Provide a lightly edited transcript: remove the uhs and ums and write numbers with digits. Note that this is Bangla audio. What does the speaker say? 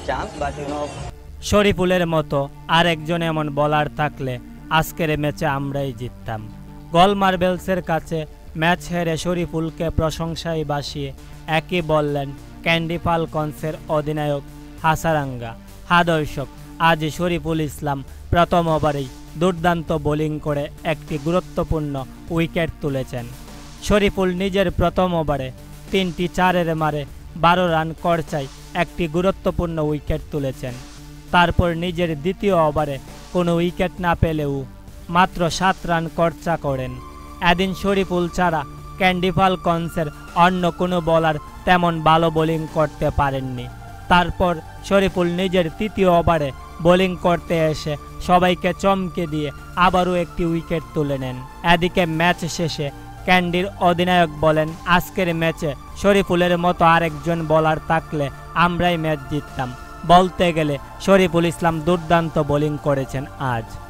chance, but শরীফুলের মতো আরেকজন এমন বলার থাকলে আজকের ম্যাচে আমরাই জিততাম। গল মার্বেলসের কাছে ম্যাচ হেরে শরীফুলকে প্রশংসায় বাসিয়ে একই বললেন ক্যান্ডি ফালকনসের অধিনায়ক হাসারাঙ্গা। দর্শক, আজ শরীফুল ইসলাম প্রথম ওভারেই দুর্দান্ত বোলিং করে একটি গুরুত্বপূর্ণ উইকেট তুলেছেন। শরীফুল নিজের প্রথম ওভারে 3টি 4-এর মারে 12 রান খরচায় একটি গুরুত্বপূর্ণ উইকেট তুলেছেন। তারপর নিজের দ্বিতীয় ওভারে কোনো উইকেট না পেলেও মাত্র 7 রান খরচা করেন। এদিন শরীফুল ছাড়া ক্যান্ডি ফালকনসের অন্য কোনো বোলার তেমন ভালো বোলিং করতে পারেননি। তারপর শরীফুল নিজের তৃতীয় ওভারে বোলিং করতে এসে সবাইকে চমকে দিয়ে আবারও একটি উইকেট তুলে নেন। এদিকে ম্যাচ শেষে ক্যান্ডির অধিনায়ক বলেন, আজকের ম্যাচে শরীফুলের মতো আরেকজন বোলার থাকলে আমরাই ম্যাচ জিততাম। বলতে গেলে শরীফুল ইসলাম দুর্দান্ত বোলিং করেছেন আজ।